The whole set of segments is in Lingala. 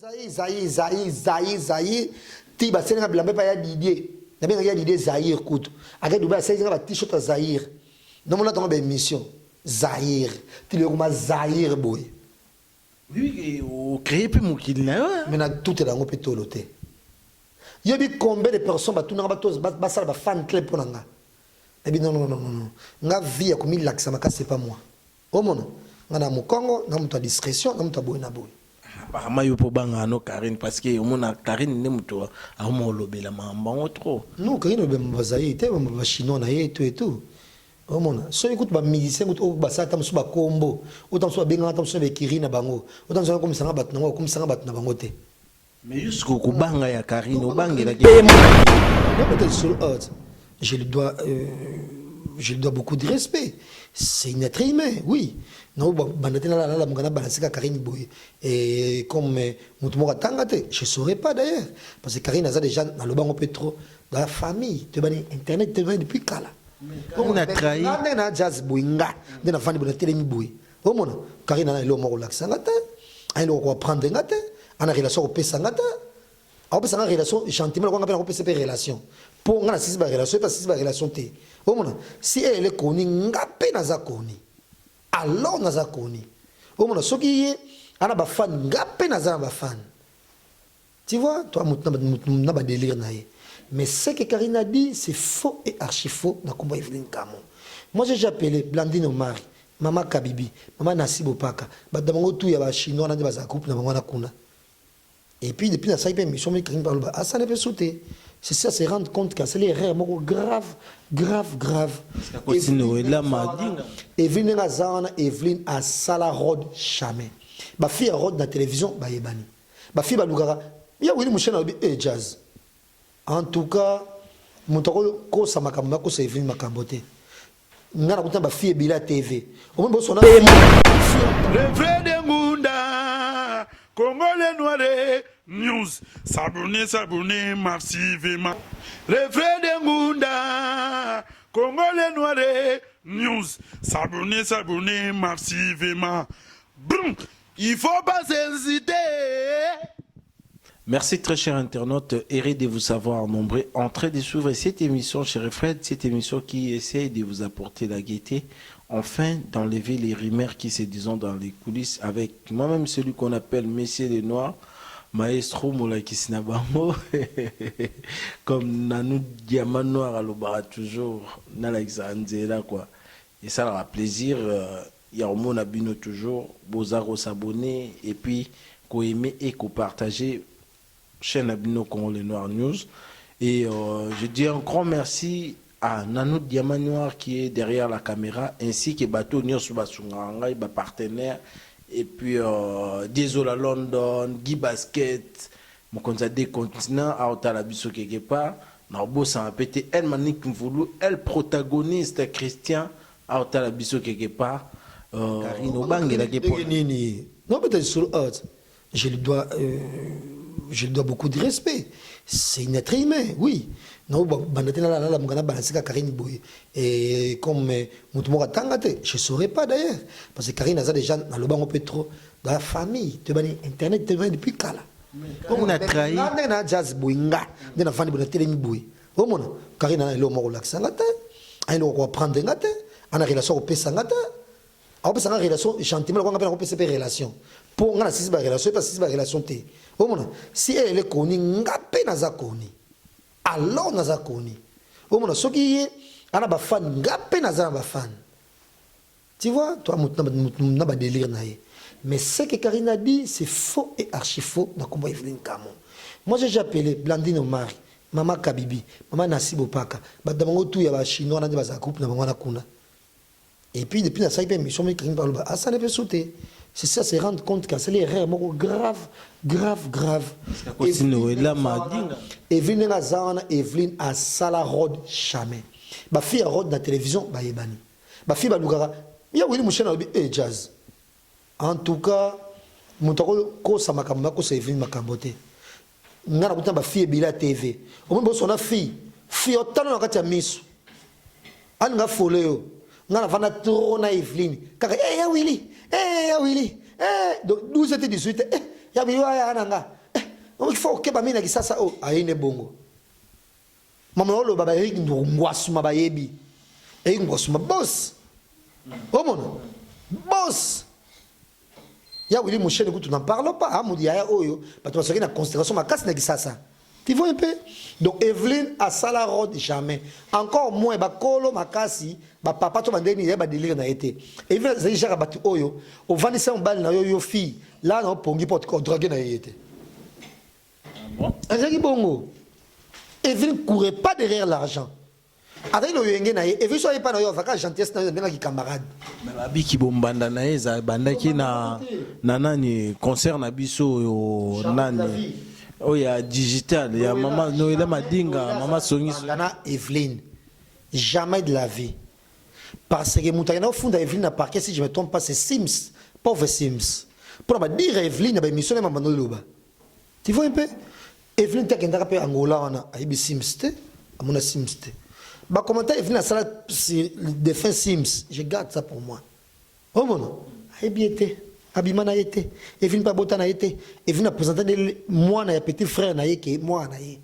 Zahir. Tiba senga blambe pa ya Didier. Na benga ya Didier Zahir kutu. Aka duba senga ba t-shirt Zahir. Non mon attend ba émission. Zahir. Tu le comme Zahir boy. Oui, au créé puis mon qu'il n'a. Mais na tout est dans mon pétoloté. Il y a combien de personnes ba tout na ba tous ba ça ba fan club pour nga. Eh bien non. Nga vie comme il l'axe maka c'est pas moi. Au mon. Nga na mo Congo, nga mo ta discrétion, nga mo ta boy na boy. Apparemment, il faut pas no Karine parce que mon Karine n'est pas à mon lobby la maman trop. Non, Karine ben bazaï, t'es ben chinois na et tout. Oh mon, so écoute ba musicien écoute ba ça tam so ba combo, autant so benga tam so be Kirina bango, autant so comme ça bat na comme ça bat na bango te. Mais jusqu'au kubanga ya Karine, au bang la je lui dois beaucoup de respect. C'est une être humain, oui. Non, Karine Boy. Et comme Moutoumora Tangate, je ne saurais pas d'ailleurs. Parce que Karine a déjà dans le banc trop dans la famille. Tu vas Internet, tu vas depuis Kala. On a trahi. On a jazz boinga. On a fan de télé boy. Oh mon, Karine a l'homme relax sangata. Elle doit prendre ngate. On a relation au pays sangata. On peut s'en relation gentiment. On appelle on peut se faire relation. Pour on a six relation, pas six relation te. Oh mon, si elle est connue, ngapé naza connue. Alors naza connue. Oh mon, ce qui est, on a ba fan, ngapé naza ba fan. Tu vois, toi, n'a pas délire naïe. Mais ce que Karine a dit, c'est faux et archi faux dans le combat Evelyne Camon. Moi, j'ai appelé Blandine Omari, Maman Kabibi, Maman Nassi Bopaka. Dans tout, il y a des Chinois, il y a des groupes, il y a des. Et puis, depuis la salle, mission, Karine parle, ah, ça ne peut sauter. C'est ça, se rendre compte que c'est les erreurs grave. Evelyne Evelyne a sala rod jamais. Ma fille a rod dans la télévision, bah yebani. Ma fille balugara, il y a Willy Mouchen et jazz. En tout cas, mon toko ko sa makamba ko sa Evelyne makambote. Ngana kuta ba fille bila TV. Au moins son le vrai de Munda, Congolais Noiré. News, s'abonner massivement. Le vrai de Munda, Congolais Noiré. News, s'abonner massivement. Brum, il faut pas hésiter. Merci très chers internautes, heureux de vous savoir nombreux en train de suivre cette émission, cher Fred, cette émission qui essaie de vous apporter la gaieté, enfin d'enlever les rumeurs qui se disent dans les coulisses avec moi-même celui qu'on appelle Messieurs les Noirs, Maestro Moulaki Sinabamo, comme Nanou Diamant Noir à l'Obara toujours, Nalexandela quoi. Et ça leur a plaisir, il y a au monde abino toujours, Bozaro s'abonner et puis qu'on aimer et qu'on partager chaîne Abino Congolais Noir News. Et je dis un grand merci à Nanou Diamant Noir qui est derrière la caméra, ainsi que Bateau Nios Basunganga, partenaire. Et puis, désolé London, Guy Basket, mon conseil des continents, à Otalabiso quelque part, Narbo s'en a pété, elle Manik Mvoulou, elle protagoniste Christian, à Otalabiso quelque part, Karine Obang et la non, peut-être sur Earth, je lui dois beaucoup de respect. C'est une être humain, oui. Non, Karine Boy. Et comme Moutoumora Tangate, je ne saurais pas d'ailleurs. Parce que Karine a déjà dans le banc trop dans la famille. Tu vas Internet, tu vas depuis Kala. On a trahi. On a jazz boinga. On a fan de télé boy. Oh mon, Karine a l'homme relax ngata. Elle va prendre ngata. On a relation au pesa ngata. On peut s'en relation gentiment on appelle on peut se faire relation. Pour on a six relation pas six relation té. Oh mon, si elle est connue ngapé naza connue. Alors naza connue. Oh mon, ce qui est ana ba fan ngapé naza ba fan. Tu vois, toi n'a pas délire naïe. Mais ce que Karine a dit, c'est faux et archi faux dans le combat Evelyne Camon. Moi, j'ai appelé Blandine Omari, Maman Kabibi, Maman Nassi Bopaka. Dans tout, il y a des Chinois, il y a des groupes, il y a des. Et puis, depuis la salle, Karine parle, ah, ça ne peut sauter. C'est ça, c'est rendre compte que c'est les erreurs grave. Evelyne Evelyne a sala rod jamais. Ma fille a rod dans la télévision, bah yebani. Ma fille balugara, il y a Willy Mouchen et jazz. En tout cas, mon ko sa makamba ko sa Evelyne makambote. Ngana kuta ba fille bila TV. Au moins son fille otano na kati ya miso. An nga foleo. Ngana vana trop na Evelyne. Kaka ya Willy. Donc 12 et 18 ya biwa ya nanga il faut que ba mina kisasa o ayine bongo mama olo baba Eric Ngwasu mabayebi Eric Ngwasu ma boss omona boss ya Willy Mouchene que tu n'en parles pas amudi ya oyo ba tu vas na considération ma casse na kisasa tu vois un peu donc Evelyne a sala road jamais encore moins ba kolo makasi ba papa to bandeni ya ba délire na été Evelyne zali jara batu oyo o vanisa mbali na yo fille là na pongi porte ko draguer na été bon azaki bongo Evelyne courait pas derrière l'argent avec le yenge na Evelyne soit pas na yo vaka gentillesse na yo ndena ki camarade mais babi ki bombanda na eza bandaki na nani concert na biso yo nani oh ya digital ya maman Noël Madinga maman Songi Ngana Evelyne jamais de la vie parce que Moutagana au fond d'Evelyne n'a parqué si je me trompe pas c'est Sims pauvre Sims pour pas dire Evelyne ba émission na maman loba tu vois un peu Evelyne ta kenda pe Angola wana aibi Sims te amona Sims te ba commentaire Evelyne na sala de fin Sims je garde ça pour moi oh mon aibi été abimana été Evelyne pas botana été Evelyne a présenté moi na petit frère na yeke moi na yé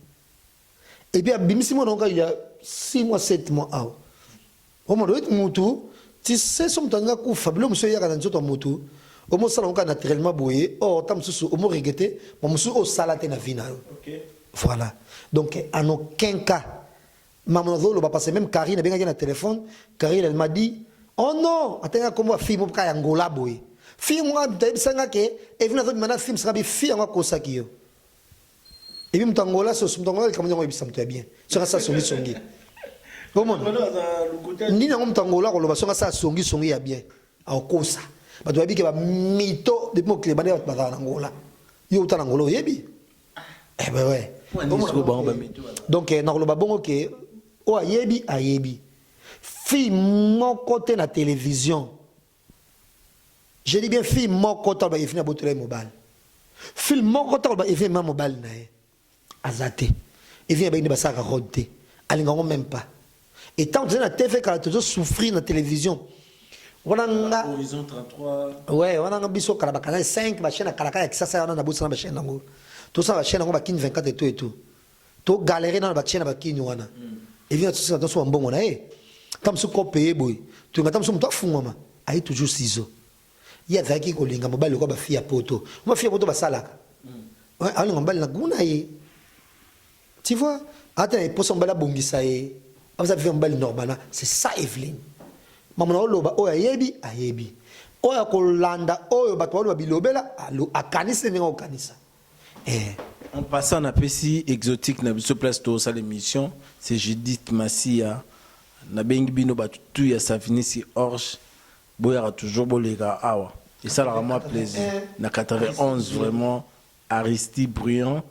et bien bimisi moi donc il y a 6 mois 7 mois ah au moins le mutu tu sais son tanga ku fablo monsieur ya kana nzoto mutu au moins ça on naturellement boyer oh tam susu au moins regretter mon monsieur au salate na vina OK voilà donc en aucun cas maman zolo va passer même Karine bien na téléphone Karine elle m'a dit oh non attends comment fille mo ka Angola boyer fille moi d'ebsanga ke Evelyne azodi mana film sera bi fille ngwa kosaki yo et puis mutangola so mutangola comme on ebisa mutu bien sera ça songi comment ni na mutangola ko loba sera ça songi ya bien a kosa ba to abike ba mito de mo kleba ba ba Angola yo uta Angola yebi eh ben ouais donc na ko loba bongo ke o ayebi fille mon côté na télévision. Je dis bien film mon côté ba ifina botele mobile. Film mon côté ba ifina mobile na e. Azate. Et vient ba ni ba saka rodé. Alinga même pas. Et tant que na TV quand toujours souffrir na télévision. Wana Horizon 33. Ouais, wana nga biso kala ba canal 5 ba chaîne kala kala kisasa wana na bosa na ba chaîne ngo. Tout ça ba chaîne ngo ba kin 24 et tout et tout. To galérer na ba chaîne ba kin wana. Et vient tout ça dans son mbongo na e. Tam su ko payer boy. Tu ngatam su mto fungoma. Ai toujours ciseaux. Il y a des gens qui ont mobile ko ba fia poto ma fia poto ba salaka ouais ali ngambali na guna ye tu vois attends il poso mbala bongisa ye vous avez mbali normal c'est ça Evelyne maman oloba o ayebi o ya kolanda o bato ba bilobela alo akanisa ninga okanisa en passant na pesi exotique na biso place to sa l'émission c'est Judith Massia na bengi bino batu tu ya Savinisi Orge boyara toujours bolega awa et ça leur moi plaisir na 91 vraiment Aristide Briand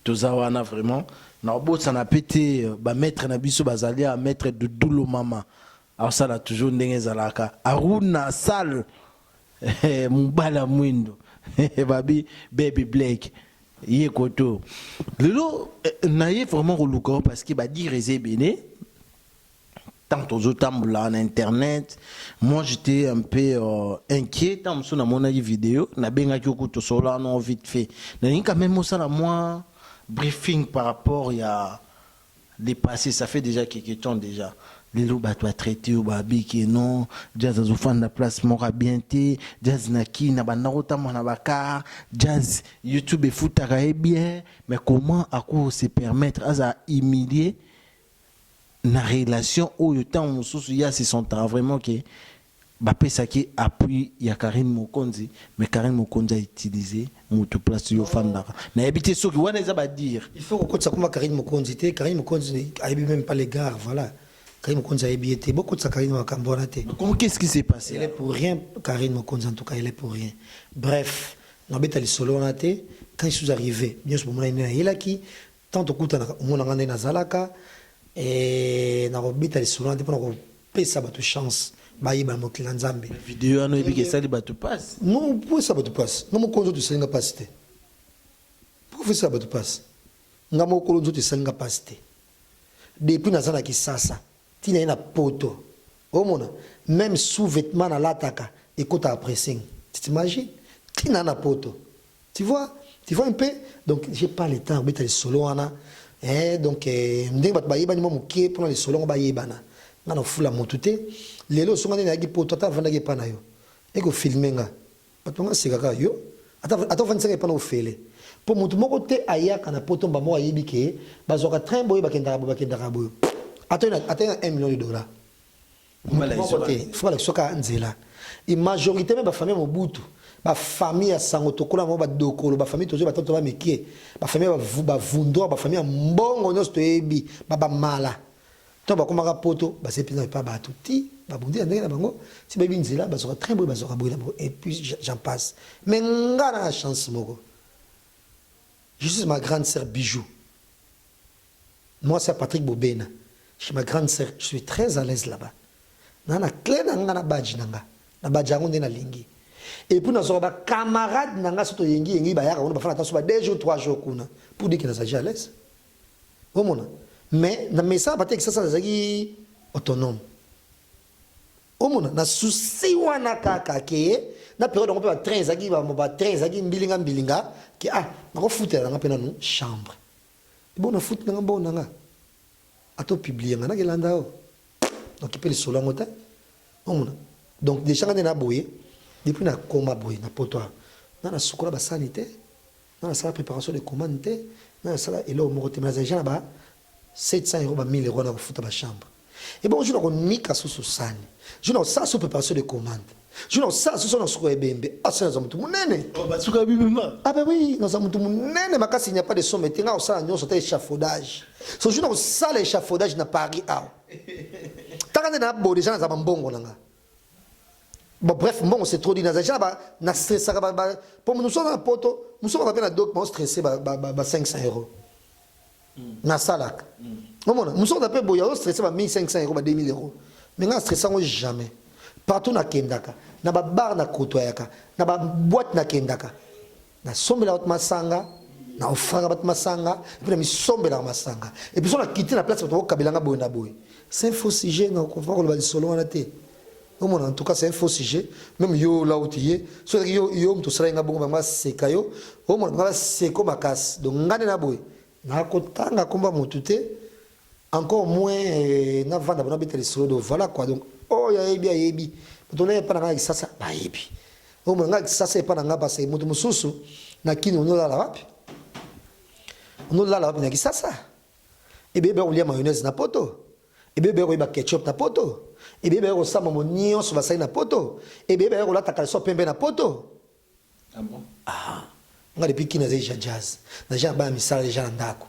tozawana vraiment na bo ça na pété ba maître na biso bazali à maître de Doulo Mama alors ça là toujours ndenge zalaka Aruna Sal Mbala Mwindo babi baby Blake yé koto lelo naye vraiment roluka parce que ba dire ezebene tant aux autres là en internet moi j'étais un peu inquiet tant sur mon vidéo na benga ki okuto sola non vite fait na quand même ça la moi briefing par rapport à dépassé ça fait déjà quelques temps déjà les loups ba toi traité au babi qui non jazz azofanda la place mora bien té jazz naki na banda otama na baka jazz YouTube et foot bien mais comment à quoi se permettre à humilier na relation où le temps il y a c'est son temps vraiment que Bappé Saki appuie il y a Karine Mokonzi mais Karine Mokonzi a utilisé moto place yo fandaka na habité ce que wana za ba dire il faut que ça comme Karine Mokonzi té Karine Mokonzi a même pas les gars voilà Karine Mokonzi a été beaucoup de sa Karine Makambona té comment qu'est-ce qui s'est passé elle est pour rien Karine Mokonzi en tout cas elle est pour rien bref na beta les solo na té quand ils sont arrivés bien sûr mon ina ilaki tant au kuta na mon ngane na zalaka et na robita les solo na té pour pesa ba chance bayiba mokila nzambe vidéo ano ebi ke sali bato passe non pour ça bato passe ngamo konzo to senga passe pour faire ça bato passe ngamo konzo to senga passe depuis nazana ki sasa tina ina poto omona même sous vêtement na lataka ekota pressing tu t'imagines tina na poto Tu vois un peu. Donc, j'ai pas le temps. Les solos, donc, pendant les solos, on va y aller. On a fait la montée. Les lots sont allés pour toi, tu as vendu pas naïo. Et que filmer nga. Patron, c'est quoi yo? Attends, 25 pas au fêlé. Pour mon côté, aïe, quand on a poton bamo aïe biké, bazoka train boy bakenda boy. Attends, $1 million. Il faut que soka nzela. Et majorité même ba famille mobutu, ba famille à sangotokola mo ba dokolo, ba famille tozo ba tonto ba mekie, ba famille ba vundo, ba famille mbongo nyos to ebi, ba mala. To ba komaka poto, ba sepina pas ba tuti, ba bondi ndenge na bango, si ba binzela ba soka très beau ba soka boy et puis j'en passe. Mais ngana la chance moko. Je suis ma grande sœur Bijou. Moi c'est Patrick Bobena. Je suis ma grande sœur, je suis très à l'aise là-bas. Nana clé nanga na badge nanga. Na badge yango ndena lingi. Et puis nazo ba camarade nanga soto yengi ba yaka on ba fana attention ba 2 jours 3 jours kuna pour dire que na s'agit à l'aise. Au mona. Mais na mesa ba tek ça zaki autonome. Au mona na souci wana kaka ke na période on peut ba train zaki ba train zaki mbilinga ke na ko foutela nga pena no chambre. Bon na fout nanga bon nanga. Ato publier nga na kelanda o. Donc il peut le soler en hôtel. Donc des gens qui ont boyé, depuis na coma boyé, na potoir, na la soukola ba sanité, na la salle préparation de commande, na la salle et là au moroté mais les gens là-bas 700 €, 1000 € na foutre ma chambre. Et bon je n'ai ni kasso sous sani. Je n'ai ça sous préparation de commande. Je n'ai ça sous son soukola bembe. Ah c'est dans tout munene. Oh ba soukola bimba. Ah ben oui, dans un tout munene makasi il n'y a pas de somme maintenant au ça nyonso échafaudage. So je n'ai ça l'échafaudage na Paris ah. Déjà bon bref bon c'est trop dit dans na stress pour nous sommes dans poto nous sommes avec la doc on stressé 500 € na salak nous sommes un peu boya stressé 1500 €, 2000 €. Mais na stressant jamais partout na kendaka na ba bar na kotoyaka na ba boîte na kendaka na sombela autre masanga na ofranga bat masanga et puis na mi sombela masanga et puis on a quitté la place pour kabelanga boy na boy. C'est un faux sujet, non, on va voir le solo en été. En tout cas, c'est un faux sujet. Même yo là où tu es, soit yo tout ça, nga bongo banga sekayo, au moins nga seko makas. Donc ngane na boy. Na kotanga komba motute, encore moins na vanda bona betel solo. Voilà quoi. Donc oh ya yebi. Motone pa na ça ba yebi. Au moins nga ça c'est pas na nga parce que moto mususu na kino no la wapi. On la wapi na ça. Et bébé on lia mayonnaise na poto. Et bébé on ketchup na poto. Et bébé on sa mon nion sur va na poto. Et bébé on la ta calso pembe na poto. Ah bon? Ah. On a depuis qui na jazz. Na ja ba misala déjà ndako.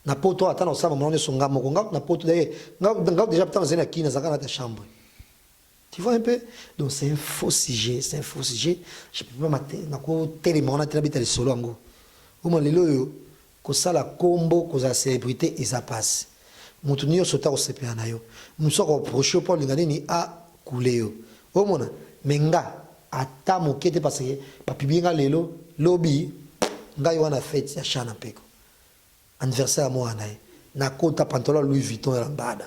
Na poto atana sa mon nion songa mo nga na poto d'ailleurs. Nga déjà peut-être na kina zaka na ta chambre. Tu vois un peu? Donc c'est un faux sujet, c'est un faux sujet. Je peux pas mater na ko tellement on a habité le solo ngo. Au moins lelo yo ko sala combo ko za célébrité et ça passe. Mutu niyo sota ko sepena na yo. Musoko proche pour lingani ni a couler yo. O mona menga ata mokete parce que ba pibinga lelo lobby nga yo na fête ya chana peko. Anniversaire moi na kota pantalon Louis Vuitton ya mbada.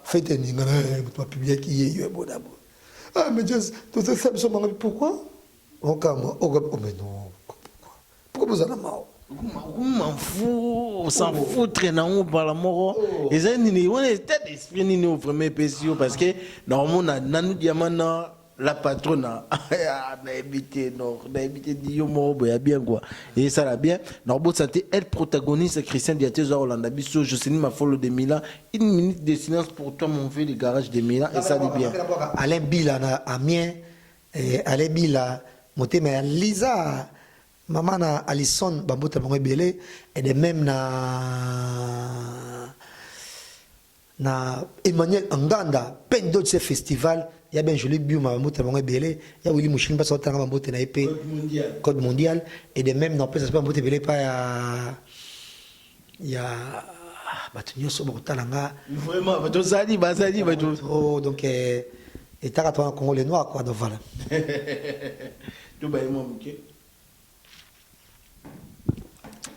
Fête ni nga mutu pibia ki yo bodabo. Ah mais juste tout ça c'est pourquoi? Oh mais non. Pourquoi vous en avez marre? On s'en fout na on parle moro et ça ni on est tête esprit ni au premier pesio parce que normalement na nous diamana la patronne a évité Dio moro ya bien quoi et ça la bien normalement santé elle protagoniste Christian Diatezo Hollanda biso Jocelyne Mafolo de Milan 1 minute de silence pour toi mon vieux le garage de Milan et ça dit bien Alain Bila na Amiens Alain Bila motema Lisa maman na Alison bambota bango belé et de même na Emmanuel Anganda peine d'autres festivals il y a bien joli bio bambota bango belé il y a Willy Mouchine pas autant bambota na épée code mondial et de même non pas ça bambota belé pas il y a batunyo so botalanga vraiment batozali bazali bato oh donc et tara toi Congo les noirs quoi donc voilà tout ba moi OK.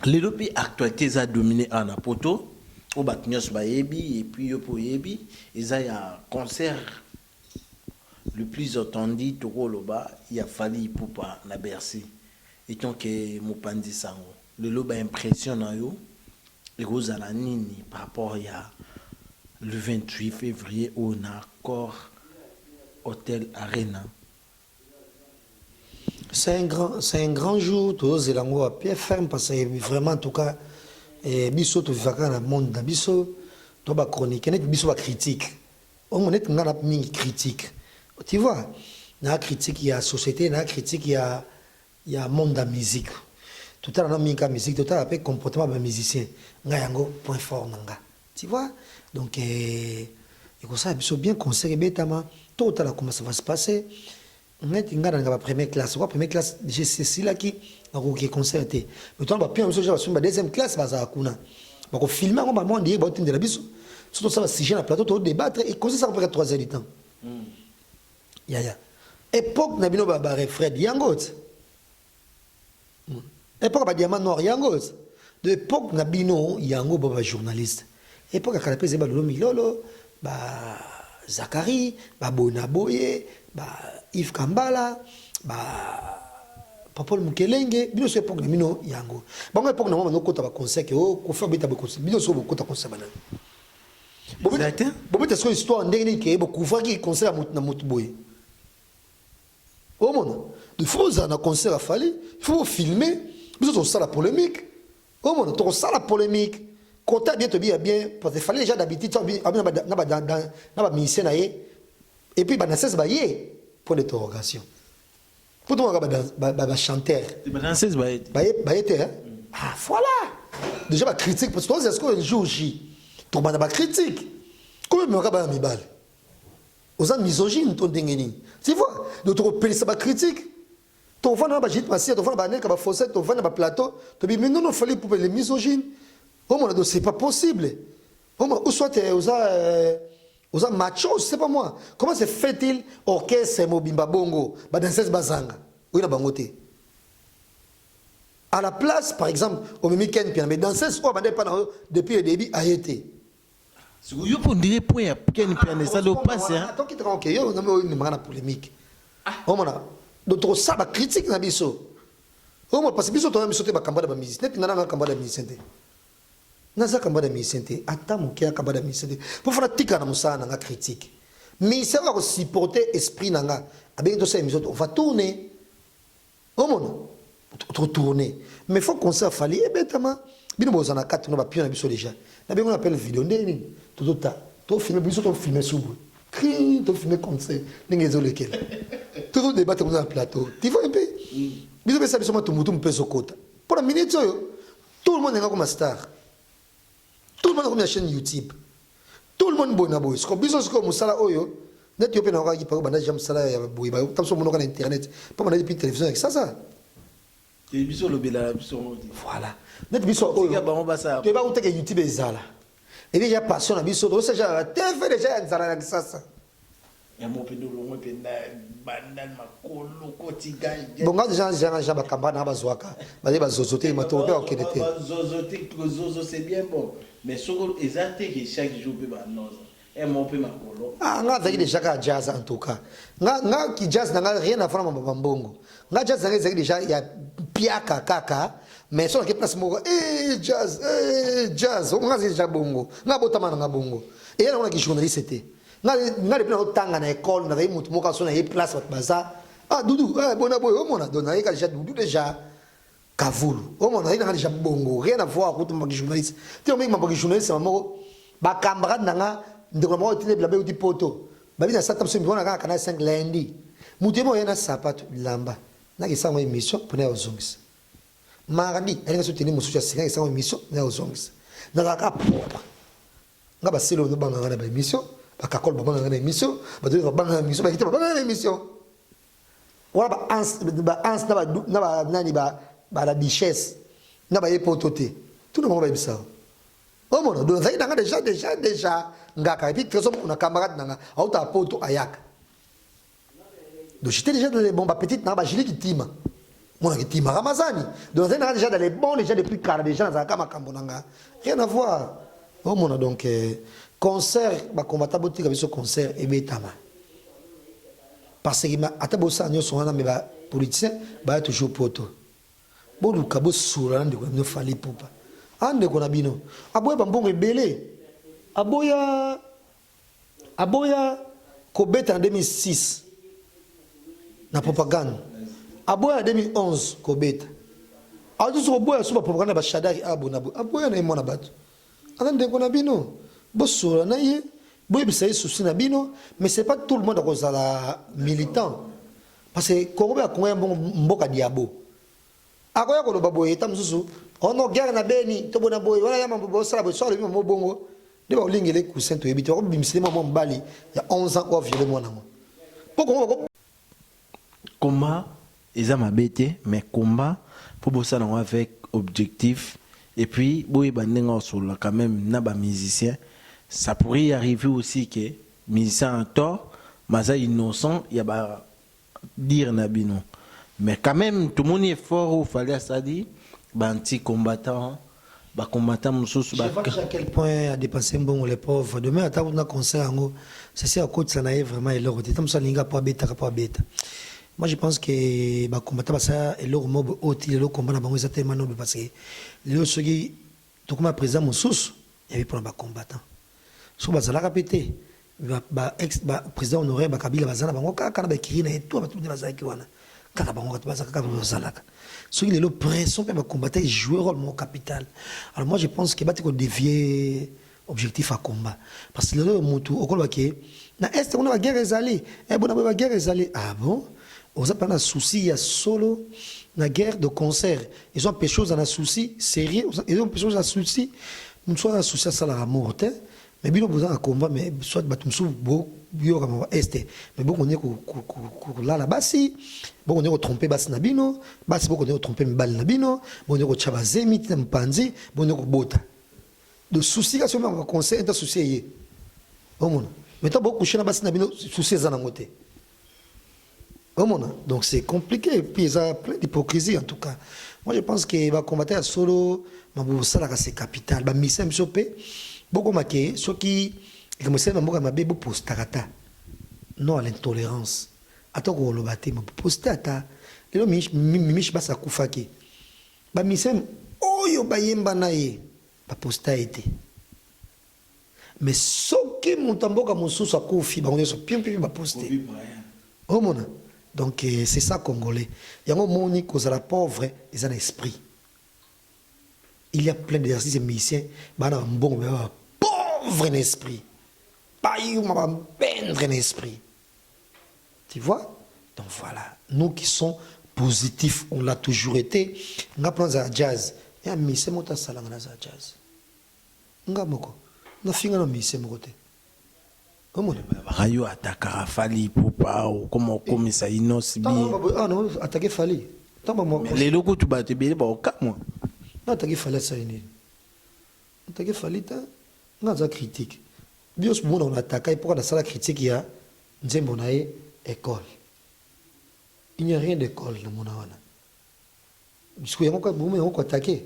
Les deux actualités a dominé en Apoto, au Batnios Bayebi et puis au Poyebi, il y a un concert le plus attendu de Roloba, il a fallu pour pas la Bercy. étant que mopandi sango le loba impression na yo et aux nini par rapport à le 28 février on a encore hôtel Arena. C'est un grand jour, tous les langues à pied ferme parce que vraiment en tout cas, biso tu vivaka dans le monde, biso tu vas chronique, net biso va critique. On est dans la critique. Tu vois, dans la critique il y a la société, dans la critique il y a monde de la musique. Tout à l'heure dans la musique, tout à l'heure après comportement des musiciens. Ngayango point fort nanga. Tu vois, donc et comme ça biso bien conseillé bétama. Tout à l'heure comment ça va se passer. On est dans la première classe. La première classe, j'ai ceci là qui a concerté. Mais toi, on va plus en deuxième classe, on va filmer, on va demander, on va de la biso. Surtout ça va siéger dans le plateau, on va débattre, et comme ça va faire 3 heures du temps. Ya. Époque, on a bien un Fred Yangot. Époque, on a diamant noir Yangot. De l'époque, on a bien Yango, un journaliste. Époque, on a fait Lolo Milolo, Zachary, Bonaboye, Yves Kambala, Papol Mukelenge, bino so époque mino yango. Bango époque na mama no kota ba conseil que ko fa beta ba conseil. Bino so kota conseil bana. Bobeta so histoire ndenge ke bo kufa ki conseil na mutu boye. Oh mon. De faut na conseil a fallu, il faut filmer, bino so ça la polémique. Oh mon, to ça la polémique. Kota bien to bien parce qu'il fallait déjà d'habitude na ba ministère na ye. Et puis na cesse ba ye. Pour l'interrogation. Pour tout le monde, chanteur. Ah, voilà. Déjà, ma critique, parce que toi, est-ce qu'on joue J? Tu as ma critique. Comment me regarde mes balles? Aux ans misogynes, ton dingeni. Tu vois? Donc, tu repères ça, ma critique. Ton fan n'a pas gîte, ma scie, ton fan n'a pas fossette, ton fan n'a pas plateau. Tu dis, mais non, il fallait pour les misogynes. Oh, mon, c'est pas possible. Oh, mon, ou soit tu es aux machos, c'est pas moi. Comment se fait-il orchestre Mobimba Bongo, danseuse Bazanga? Oui, la bangoté. À la place, par exemple, au Mimiken Pian, mais danseuse, depuis le début, a été. Si vous avez dit point à Ken Pian, ça doit passer. Attends qu'il te rend qu'il y a une polémique. Oh, mon a. Donc, ça va critique na biso. Oh, mon, parce que biso, tu as mis sauté ma campagne de musique. Net, n'a pas campagne de musique. Naza kambada misente ata mukia kambada misente pour faire tika na musana nga critique mais ça va supporter esprit nanga avec tout ça émission on va tourner au monde tourner mais faut qu'on ça fallait bêtement bino bozana quatre no ba pion na biso déjà na bien on appelle vidéo ndeni tout ta to filmer biso to filmer sous cri to filmer comme ça n'engezo lequel tout débattre dans un plateau tu vois un peu biso ça biso ma tumutu mpeso kota pour la minute tout le monde est comme star. Tout le monde a une chaîne YouTube. Tout le monde est bon. Ce qu'on besoin, c'est que Moussala Oyo, net yo pe na qui parle bandage Moussala ya boy ba tam so mono internet, pas bandage puis télévision avec ça. Télévision le bela voilà. Net biso Oyo. Tu vas outer que YouTube ezala. Et déjà passion na biso, donc ça déjà TV déjà ezala avec ça. Ya mo pe ndolo mo pe na bandal makolo kotiga. Bon ga déjà ba kamba na ba zwaka. Ba zozote mato pe okedete. Ba zozote zozo c'est bien bon. Mais ce que exacté que chaque jour peut annoncer et mon peu makolo ah nga zaki déjà ka jazz en tout cas nga ki jazz nga rien à faire na mbongo nga jazz nga zaki déjà ya piaka kaka mais sur la place moko jazz nga zaki déjà bongo nga botama nga bongo et là on a qui journaliste c'était nga le plan tanga na école na mutu moko so na y place baza ah doudou bona boy o mona dona y ka déjà doudou déjà Kavoulou. Oh mon, il a déjà bongo. Rien à voir avec les journalistes. Tu sais, les journalistes, c'est ma camarade nanga, de la mort, il a dit poto. Babi na sata msumi wana kana 5 lundi. Mutemo yana sapato lamba. Na kisa ngwe émission pour na ozongisa. Mardi, elle nga soutenir musucha singa kisa ngwe émission na ozongisa. Na ka popa. Nga baselo no banga na ba émission, ba kakol ba banga na émission, ba de ba banga na émission, ba kiti ba banga na émission. Wala ba ans na ba nani ba la duchesse n'a pas épototé tout le monde va bien ça oh mon donc ça il a déjà ngaka et puis que on a camarade nanga a auta poto ayak donc j'étais déjà dans les bons petites na ba jili qui tima mon qui tima ramazani donc ça il a déjà dans les bons déjà depuis 40 déjà dans kama kambo nanga rien à voir oh mon donc concert ba combattant botika biso concert et betama parce que ma atabosa nyo sona mais ba politicien ba toujours poto boluka bosula ndeko no fali pupa ande ko na bino aboya bambongo ebele aboya kobeta en 2006 na propagande aboya en 2011 kobeta aduso boya so ba propagande ba shadari aboya na mona bato ande ko na bino bosula na ye boya bisayi souci na bino mais c'est pas tout le monde qui est militant parce que Congo ba Congo mboka diabo akoya ko loba boye tamususu ono guerre na beni to bona boye wala yama bo sala bo sala mo bongo de ba lingele ku sento ebiti ko bimisile mo mbali ya 11 ans ko violé mwana ngo poko combat ils ont abété mais combat pour bosser avec objectif et puis boye bandenga sur la quand même na ba musicien ça pourrait y arriver aussi que musicien en tort mais innocent il y a ba dire nabino mais quand même tout le monde est fort au fallait ça dit anti-combattant combattant je vois à quel point a dépensé bon les pauvres demain à on a concert c'est ça à côté ça n'a vraiment et l'autre comme ça linga pas bêta moi je pense que combattant ça et l'autre mob oti le combat na bango ça tellement noble parce que le ce qui tout comme président Moussous il y avait pour un combattant so bazala répéter président honoré Kabila bazana bango kaka na ba kirina et tout ba tout bazala ki wana kaka bango bazala kaka bazalaka ceux qui les pression pour combattre jouer rôle mon capital alors moi je pense que bati ko dévier objectif à combat parce que le mutu okolo ke na est on a guerre ezali et bon na guerre ezali ah bon on a pas de souci il y a solo na guerre de concert ils ont quelque chose dans un souci sérieux ils ont quelque chose dans souci nous soit un souci ça la mort mais bien besoin de combat mais soit batumsu bo yo comme est mais bon on est là là-bas si bon on est tromper bas nabino bas bon on est tromper mbal nabino bon on est chabazemi mpanzi bon on est bota de souci que sur un conseil est souci bon mais t'as beaucoup couché na bas nabino souci za nangote bon donc c'est compliqué et puis ça plein d'hypocrisie en tout cas moi je pense que va combattre à solo mabu sala ka c'est capital ba mission msopé beaucoup maké ceux qui comme c'est mamu ka mabe bo postarata non à l'intolérance atoko lo baté mo postata lelo mish basa kufaki ba mission oyo bayemba naye ba posta été mais soki mutamboka mususu akufi bango so pimpi ba poster oh mona donc c'est ça congolais yango moni kozala pauvre ils ont esprit il y a plein d'exercices musiciens bana bon pauvre en esprit pas eu ma peindre en esprit tu vois donc voilà nous qui sommes positifs on l'a toujours été nga prendre za jazz ya musicien mota salanga na za jazz nga moko na finga na musicien moko te comment rayo attaquera Fali Poupa ou comment comme ça innocent bien ah non attaquer Fali les locaux tu battes bien ba au moi non attaquer Fali ça ini attaquer Fali ta nga za critique bios mona on attaquer pourquoi dans la critique il y a nzembo na école il n'y a rien d'école dans mon wana parce que yango ko attaquer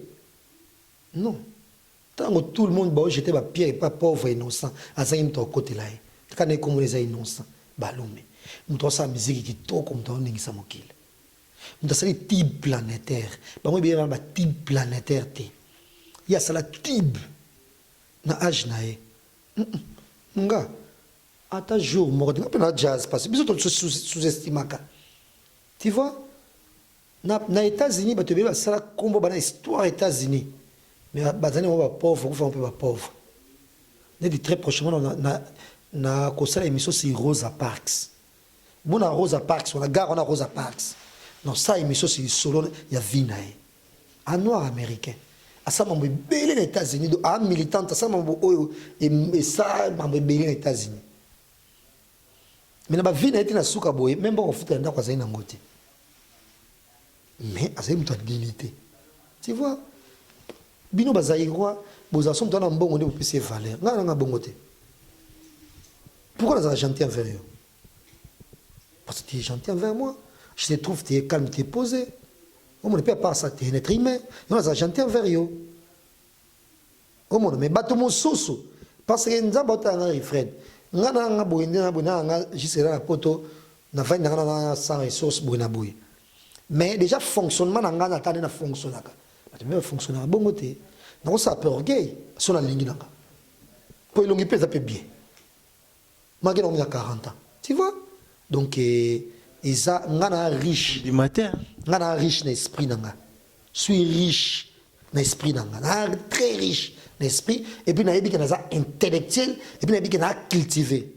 non tant tout le monde ba j'étais ba pierre et pas pauvre innocent azayim to côté là quand est comme les innocents balomé muto sa musique qui toko muto ningisa mokile muto sa type planétaire bango bien ba type planétaire te ya sala type na âge nae nga ata jour moko na jazz parce que biso to sous-estimaka tu vois na États-Unis ba te ba sala kombo bana histoire États-Unis mais bazani ba pauvre ko fa un peu ba pauvre ne dit très prochainement na kosala émission sur Rosa Parks bona Rosa Parks on a gare on a Rosa Parks non ça émission sur solo ya vinae un noir américain à ça mambo belé les États-Unis do un militant ça mambo oyo et ça mambo belé les États-Unis mais na ba vinae était na suka boye même bon futa nda kwa zaina ngote mais assez muta dignité tu vois bino bazaïrois bozasom tona mbongo de pese valeur ngana nga bongo te pourquoi les Argentins envers eux? Parce que tu es gentil envers moi. Je te trouve, tu es calme, tu es posé. On ne peut pas ça, tu es un être humain. Non, les Argentins envers eux. Mais bateau mon soso. Parce que nous avons un Fred. Nous avons un juste la poto. Nous avons sans ressources. mais déjà fonctionnement nanga na tane na fonctionnaka bato me fonctionnaka bongo te nako ça peu orgueil so na lingi nanga po ilongi pesa pe bien maki na 40 ans tu vois donc eza ngana riche du matin ngana riche na esprit nanga suis riche na esprit nanga na très riche na esprit et puis na yebi que na intellectuel et puis na yebi que na cultivé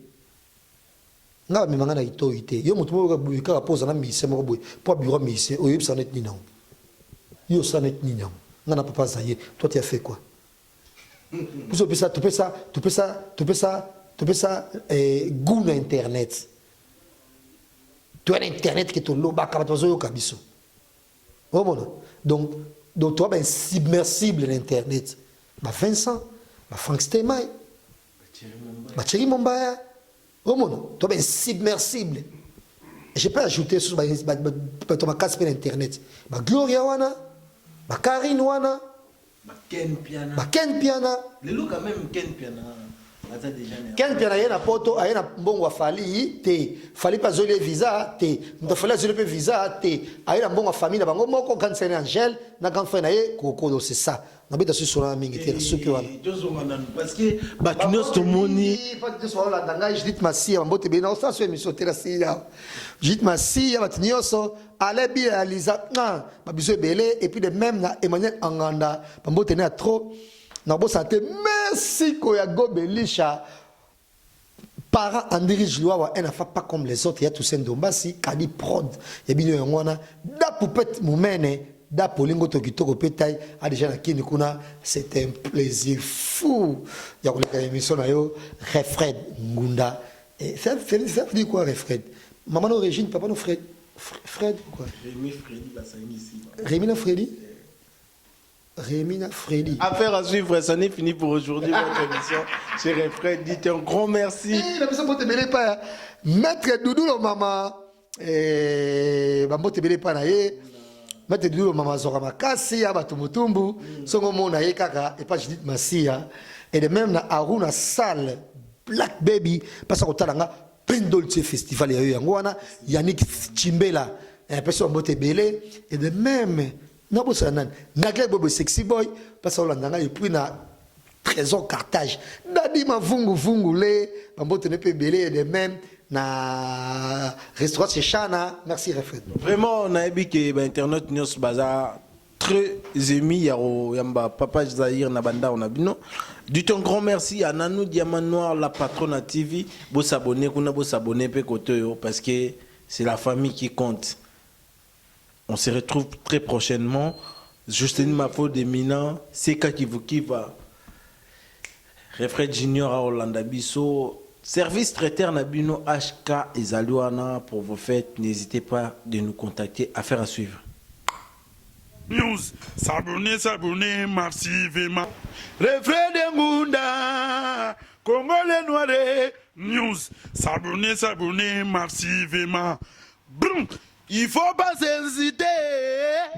nga me manga na itoité yo mutu mo ka buika poza na mise mo boy po bureau mise o yeb sanet ni non yo sanet ni non nga na papa zaye toi tu as fait quoi vous avez ça tu peux ça goût na internet tu as internet qui te loba ka bato zo ka biso oh bon donc toi ben submersible l'internet ba Vincent ba Frank Stemay ba Thierry Mombaya oh mon toi ben submersible je peux ajouter sur ma casse sur internet ba Gloria wana ba Karine wana ba Ken Piana le look quand même Ken Piana. Ken Piana yena poto ayena mbongo wa fali te fali pas zole visa te ndo fali zole pe visa te ayena mbongo wa famille na bango moko kan sene Angel na kan frère na ye koko c'est ça na beta sur sona mingi te suki wana parce que batunos to moni pas de so la danga Judith Massia mbote be na ça so émission te la sia Judith Massia batinyoso ale bi Aliza na ba biso belé et puis de même na Emmanuel Anganda mbote na trop na bo santé merci ko ya gobelisha parent André Jloa un enfant pas comme les autres il y a tout Ndombasi Kadi prod ya bino yangwana da poupette mumene da polingo tokitoko petai a déjà na kini kuna c'est un plaisir fou ya ko la émission na yo Refred Ngunda et ça dit quoi Refred maman no Régine papa no Fred quoi Rémi Freddy Bassani ici Rémina Freddy. Affaire à suivre, ça n'est fini pour aujourd'hui. Votre émission, cher Fred, dites un grand merci. La personne ne te pas. Maître Doudou, le maman. Bambo te bele pas naé. Maître Doudou, le maman Zora Makasi, Abatumutumbu. Songo Mona Kaka, et pas Judith Massia. Et de même, na Aruna Salle, Black Baby, parce que Talanga, Pendolce Festival, il y a eu Yannick Chimbela, un personne Bote Belé. Et de même, non, bon, ça n'a pas de sexy boy, parce qu'on a eu pris na trésor Carthage. Dadi ma vungu le, bambo te ne peut belé de même na restaurant chez Chana. Merci Refred. Vraiment, on a vu que internet news bazar très émis yamba papa Zahir Nabanda on a vu non. Dites un grand merci à Nanou Diamant Noir la patronne à TV. Beau s'abonner, qu'on a beau s'abonner pe côté parce que c'est la famille qui compte. On se retrouve très prochainement. Justine Mafo de Mina, Seka Kivukiva, Refred Junior à Hollanda Bisso, service traiteur Nabino HK et Zalouana pour vos fêtes. N'hésitez pas de nous contacter. Affaire à suivre. News, s'abonner massivement. Refred Ngunda, Congolais Noiré. News, s'abonner massivement. Brum. Il faut pas hésiter.